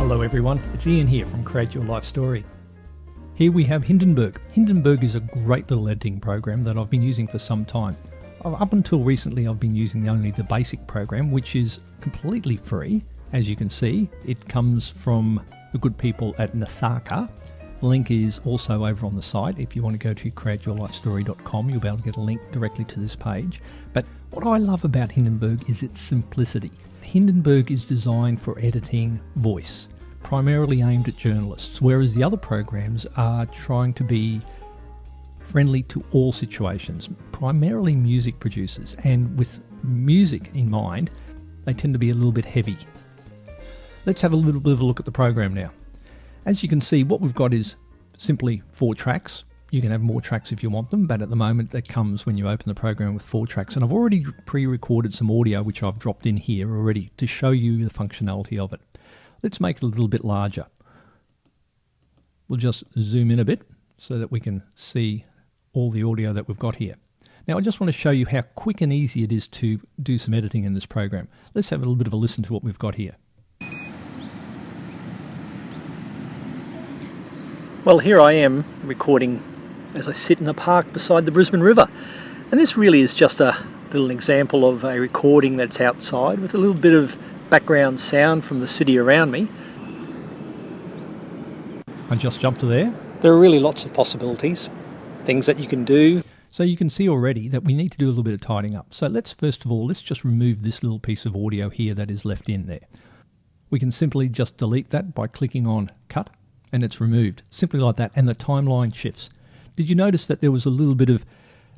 Hello everyone, it's Ian here from Create Your Life Story. Here we have Hindenburg. Hindenburg is a great little editing program that I've been using for some time. Up until recently I've been using only the basic program, which is completely free. As you can see, it comes from the good people at Nasaka. The link is also over on the site. If you want to go to createyourlifestory.com, you'll be able to get a link directly to this page. But what I love about Hindenburg is its simplicity. Hindenburg is designed for editing voice, primarily aimed at journalists, whereas the other programs are trying to be friendly to all situations, primarily music producers, and with music in mind, they tend to be a little bit heavy. Let's have a little bit of a look at the program now. As you can see, what we've got is simply 4 tracks. You can have more tracks if you want them, but at the moment that comes when you open the program with 4 tracks. And I've already pre-recorded some audio which I've dropped in here already to show you the functionality of it. Let's make it a little bit larger. We'll just zoom in a bit so that we can see all the audio that we've got here. Now I just want to show you how quick and easy it is to do some editing in this program. Let's have a little bit of a listen to what we've got here. Well, here I am recording as I sit in the park beside the Brisbane River. And this really is just a little example of a recording that's outside with a little bit of background sound from the city around me. I just jumped to there. There are really lots of possibilities, things that you can do. So you can see already that we need to do a little bit of tidying up. So let's just remove this little piece of audio here that is left in there. We can simply just delete that by clicking on Cut, and it's removed, simply like that, and the timeline shifts. Did you notice that there was a little bit of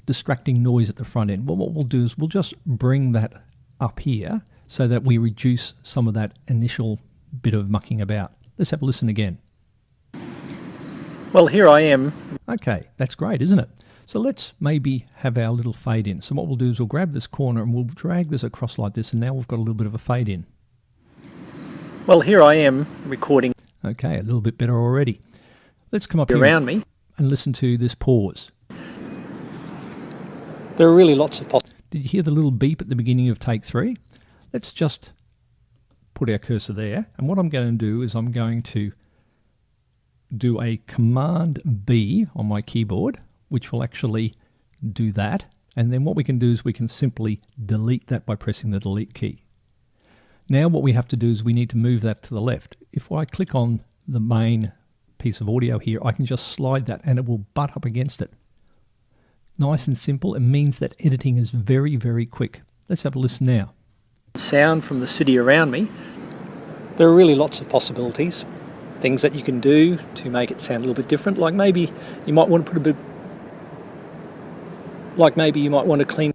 distracting noise at the front end? Well, what we'll do is we'll just bring that up here so that we reduce some of that initial bit of mucking about. Let's have a listen again. Well, here I am. Okay, that's great, isn't it? So let's maybe have our little fade in. So what we'll do is we'll grab this corner and we'll drag this across like this, and now we've got a little bit of a fade in. Well, here I am recording. Okay, a little bit better already. Let's come up here around me and listen to this pause. There are really lots of possibilities. Did you hear the little beep at the beginning of take 3? Let's just put our cursor there, and what I'm going to do is I'm going to do a Command B on my keyboard, which will actually do that, and then what we can do is we can simply delete that by pressing the delete key. Now what we have to do is we need to move that to the left. If I click on the main piece of audio here, I can just slide that and it will butt up against it. Nice and simple. It means that editing is very, very quick. Let's have a listen now. Sound from the city around me. There are really lots of possibilities, things that you can do to make it sound a little bit different. Like maybe you might want to put a bit, clean.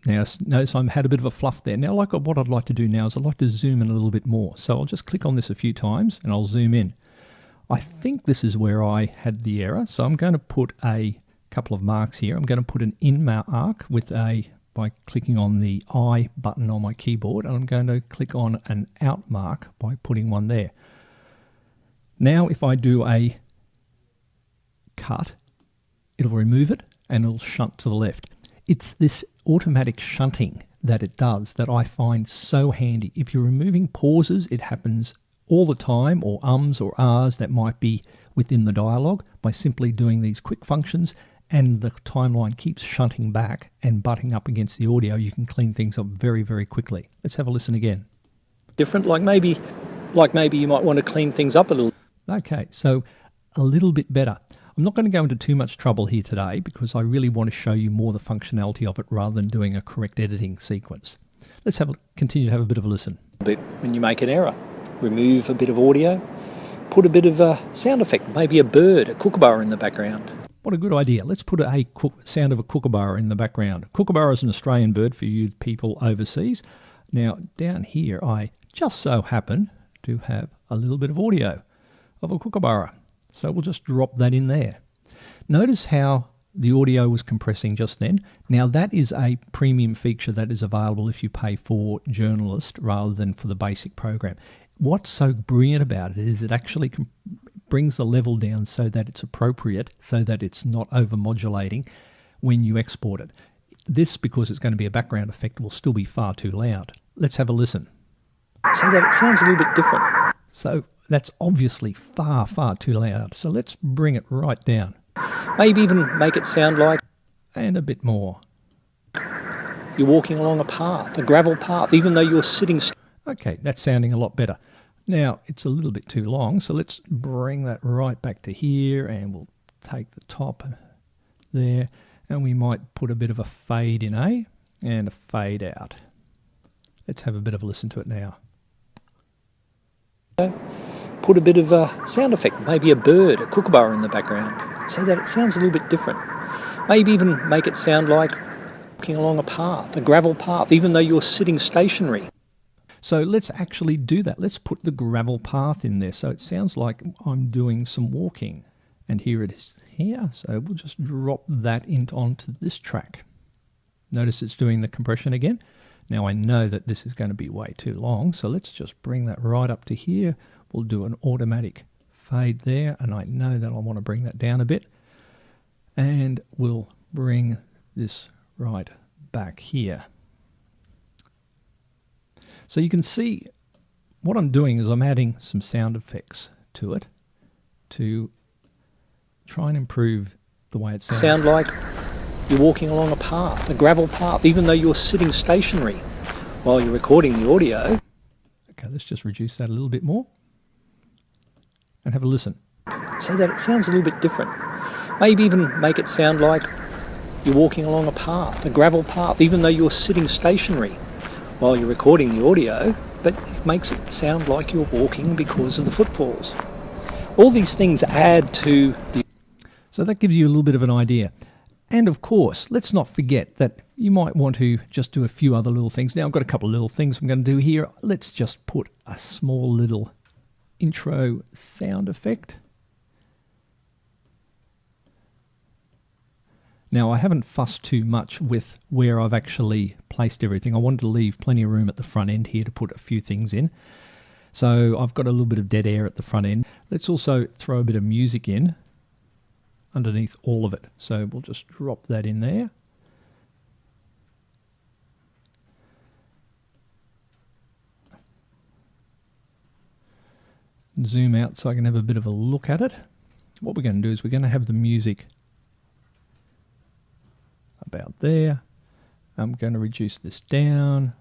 Now notice I've had a bit of a fluff there. Now what I'd like to do now is I'd like to zoom in a little bit more. So I'll just click on this a few times and I'll zoom in. I think this is where I had the error. So I'm going to put a couple of marks here. I'm going to put an in mark by clicking on the I button on my keyboard, and I'm going to click on an out mark by putting one there. Now if I do a cut, it'll remove it and it'll shunt to the left. It's this automatic shunting that it does that I find so handy. If you're removing pauses, it happens all the time, or ums or ahs that might be within the dialogue. By simply doing these quick functions and the timeline keeps shunting back and butting up against the audio, you can clean things up very, very quickly. Let's have a listen again. Different, like maybe you might want to clean things up a little. Okay, so a little bit better. I'm not going to go into too much trouble here today because I really want to show you more the functionality of it rather than doing a correct editing sequence. Let's continue to have a bit of a listen. When you make an error, remove a bit of audio, put a bit of a sound effect, maybe a bird, a kookaburra in the background. What a good idea. Let's put a sound of a kookaburra in the background. Kookaburra is an Australian bird for you people overseas. Now down here I just so happen to have a little bit of audio of a kookaburra. So we'll just drop that in there. Notice how the audio was compressing just then. Now that is a premium feature that is available if you pay for journalist rather than for the basic program. What's so brilliant about it is it actually brings the level down so that it's appropriate, so that it's not over-modulating when you export it. This, because it's going to be a background effect, will still be far too loud. Let's have a listen. So that it sounds a little bit different. So That's obviously far, far too loud. So let's bring it right down. Maybe even make it sound like And a bit more. you're walking along a path, a gravel path, even though you're sitting. Okay, that's sounding a lot better. Now, it's a little bit too long, so let's bring that right back to here, and we'll take the top there, and we might put a bit of a fade in, and a fade out. Let's have a bit of a listen to it now. Put a bit of a sound effect, maybe a bird, a kookaburra in the background, so that it sounds a little bit different. Maybe even make it sound like walking along a path, a gravel path, even though you're sitting stationary. So let's actually do that. Let's put the gravel path in there so it sounds like I'm doing some walking. And here it is here, so we'll just drop that onto this track. Notice it's doing the compression again. Now I know that this is going to be way too long, so let's just bring that right up to here. We'll do an automatic fade there, and I know that I want to bring that down a bit. And we'll bring this right back here. So you can see what I'm doing is I'm adding some sound effects to it to try and improve the way it sounds. Sound like you're walking along a path, a gravel path, even though you're sitting stationary while you're recording the audio. Okay, let's just reduce that a little bit more and have a listen. So that it sounds a little bit different. Maybe even make it sound like you're walking along a path, a gravel path, even though you're sitting stationary while you're recording the audio, but it makes it sound like you're walking because of the footfalls. All these things add to the... So that gives you a little bit of an idea. And of course, let's not forget that you might want to just do a few other little things. Now I've got a couple of little things I'm going to do here. Let's just put a small little intro sound effect. Now I haven't fussed too much with where I've actually placed everything. I wanted to leave plenty of room at the front end here to put a few things in. So I've got a little bit of dead air at the front end. Let's also throw a bit of music in underneath all of it. So we'll just drop that in there. Zoom out so I can have a bit of a look at it. What we're going to do is we're going to have the music about there. I'm going to reduce this down.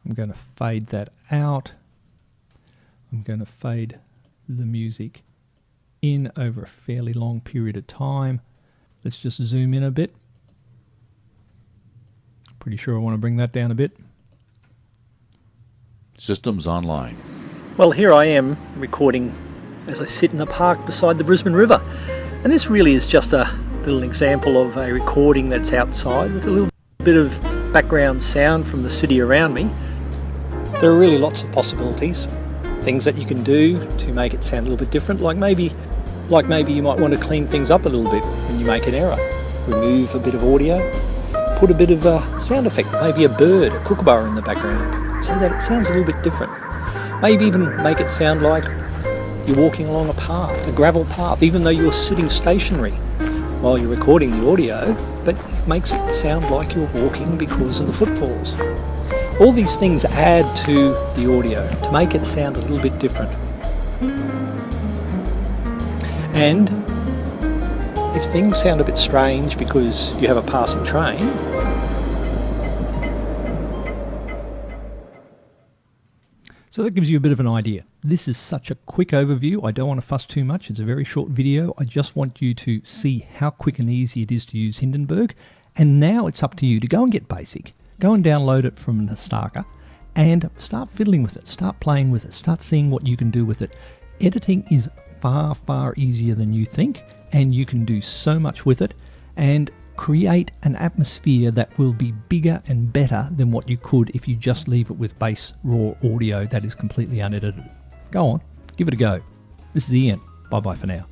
I'm going to fade that out. I'm going to fade the music in over a fairly long period of time. Let's just zoom in a bit. Pretty sure I want to bring that down a bit. Systems online. Well, here I am recording as I sit in the park beside the Brisbane River. And this really is just a little example of a recording that's outside with a little bit of background sound from the city around me. There are really lots of possibilities, things that you can do to make it sound a little bit different, like maybe you might want to clean things up a little bit when you make an error. Remove a bit of audio, put a bit of a sound effect, maybe a bird, a kookaburra in the background, so that it sounds a little bit different. Maybe even make it sound like you're walking along a path, a gravel path, even though you're sitting stationary while you're recording the audio, but it makes it sound like you're walking because of the footfalls. All these things add to the audio to make it sound a little bit different. And if things sound a bit strange because you have a passing train, so that gives you a bit of an idea. This is such a quick overview. I don't want to fuss too much. It's a very short video. I just want you to see how quick and easy it is to use Hindenburg. And now it's up to you to go and get basic. Go and download it from Nastaka and start fiddling with it. Start playing with it. Start seeing what you can do with it. Editing is far, far easier than you think, and you can do so much with it and create an atmosphere that will be bigger and better than what you could if you just leave it with base raw audio that is completely unedited. Go on, give it a go. This is Ian. Bye-bye for now.